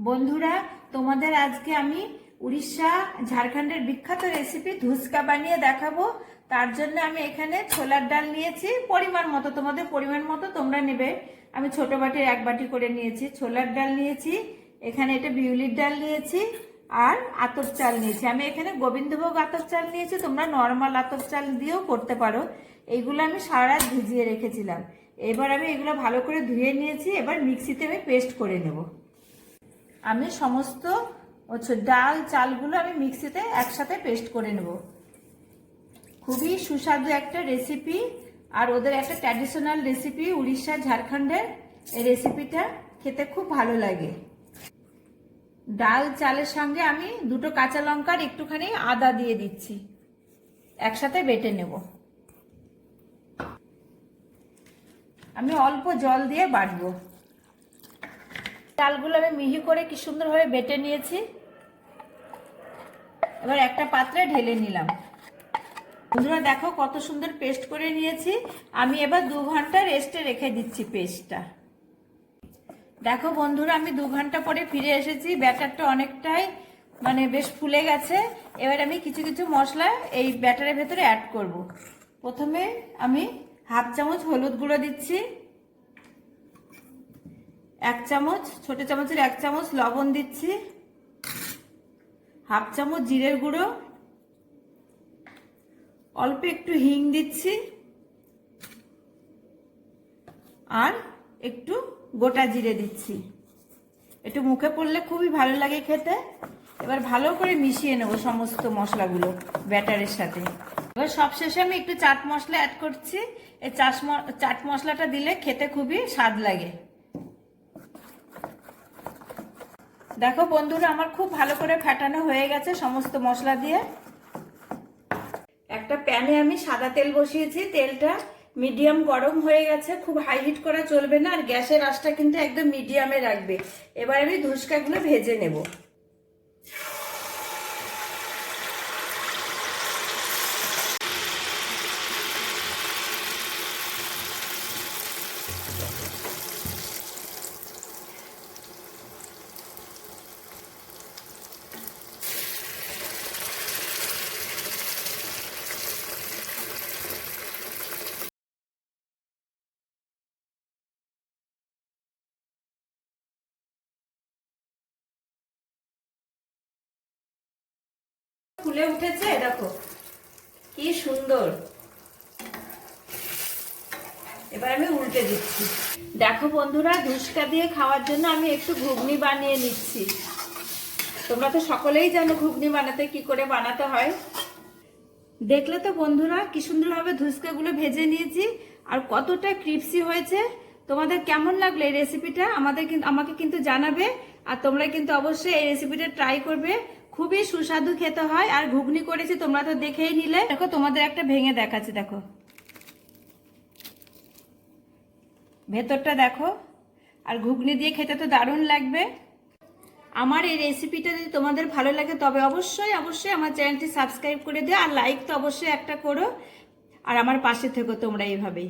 বন্ধুরা, তোমাদের আজকে আমি উড়িষ্যা ঝাড়খণ্ডের বিখ্যাত রেসিপি ধুসকা বানিয়ে দেখাবো। তার জন্য আমি এখানে ছোলার ডাল নিয়েছি পরিমাণ মতো, তোমাদের পরিমাণ মতো তোমরা নেবে। আমি ছোট বাটির 1 বাটি করে নিয়েছি। ছোলার ডাল নিয়েছি, এখানে এটা বিউলির ডাল নিয়েছি, আর আতপ চাল নিয়েছি। আমি এখানে গোবিন্দভোগ আতপ চাল নিয়েছি, তোমরা নর্মাল আতপ চাল দিয়েও করতে পারো। এইগুলো আমি সারা রাত ভিজিয়ে রেখেছিলাম। এবার আমি এগুলো ভালো করে ধুয়ে নিয়েছি। এবার মিক্সিতে আমি পেস্ট করে নেব। আমি সমস্ত ডাল চালগুলো আমি মিক্সিতে একসাথে পেস্ট করে নেব। খুবই সুস্বাদু একটা রেসিপি, আর ওদের একটা ট্র্যাডিশনাল রেসিপি উড়িষ্যা ঝাড়খণ্ডের। এই রেসিপিটা খেতে খুব ভালো লাগে। ডাল চালের সঙ্গে আমি 2টো কাঁচা লঙ্কার একটুখানি আদা দিয়ে দিচ্ছি, একসাথে বেটে নেব। আমি অল্প জল দিয়ে বাটবো। ডালগুলো আমি মিহি করে কি সুন্দরভাবে বেটে নিয়েছি। এবার একটা পাত্রে ঢেলে নিলাম। বন্ধুরা দেখো কত সুন্দর পেস্ট করে নিয়েছি। আমি এবার 2 ঘন্টা রেস্টে রেখে দিচ্ছি পেস্টটা। দেখো বন্ধুরা, আমি 2 ঘন্টা পরে ফিরে এসেছি। ব্যাটারটা অনেকটাই বেশ ফুলে গেছে। এবার আমি কিছু কিছু মশলা এই ব্যাটারের ভেতরে অ্যাড করব। প্রথমে আমি 1/2 চামচ হলুদ গুঁড়ো দিচ্ছি, 1 চামচ ছোট চামচের 1 চামচ লবণ দিচ্ছি, 1/2 চামচ জিরের গুঁড়ো, অল্প একটু হিং দিচ্ছি, আর একটু গোটা জিরে দিচ্ছি। একটু মুখে পড়লে খুবই ভালো লাগে খেতে। এবার ভালো করে মিশিয়ে নেব সমস্ত মশলাগুলো ব্যাটারের সাথে। এবার সবশেষে আমি একটু চাট মশলা অ্যাড করছি। এই চাট মশলাটা দিলে খেতে খুবই স্বাদ লাগে। দেখো বন্ধুরা, আমার খুব ভালো করে ফেটানো হয়ে গেছে সমস্ত মশলা দিয়ে। একটা প্যানে আমি সাদা তেল বসিয়েছি। তেলটা মিডিয়াম গরম হয়ে গেছে, খুব হাই হিট করা চলবে না, আর গ্যাসের আঁচটা কিন্তু একদম মিডিয়ামে রাখবে। এবার আমি ধুসকাগুলো ভেজে নেব। ফুলে উঠেছে, দেখো কি সুন্দর। এবার আমি উল্টে দিচ্ছি। দেখো বন্ধুরা, ধুসকা দিয়ে খাওয়ার জন্য আমি একটু ঘুগনি বানিয়ে নিচ্ছি। তোমরা তো সকলেই জানো ঘুগনি বানাতে কি করে বানাতে হয়। দেখলে তো বন্ধুরা কি সুন্দরভাবে ধুসকাগুলো ভেজে নিয়েছি, আর কতটা ক্রিপসি হয়েছে। তোমাদের কেমন লাগলো এই রেসিপিটা আমাকে কিন্তু জানাবে। আর তোমরা কিন্তু অবশ্যই এই রেসিপিটা ট্রাই করবে। খুবই সুস্বাদু খেতে হয়। আর ঘুগনি করেছি, তোমরা তো দেখেই নিলে। দেখো তোমাদের একটা ভেঙে দেখাচ্ছি, দেখো ভেতরটা দেখো। আর ঘুগনি দিয়ে খেতে তো দারুণ লাগবে। আমার এই রেসিপিটা যদি তোমাদের ভালো লাগে তবে অবশ্যই অবশ্যই আমার চ্যানেলটি সাবস্ক্রাইব করে দিও, আর লাইক তো অবশ্যই একটা করো। আর আমার পাশে থেকো তোমরা এইভাবেই।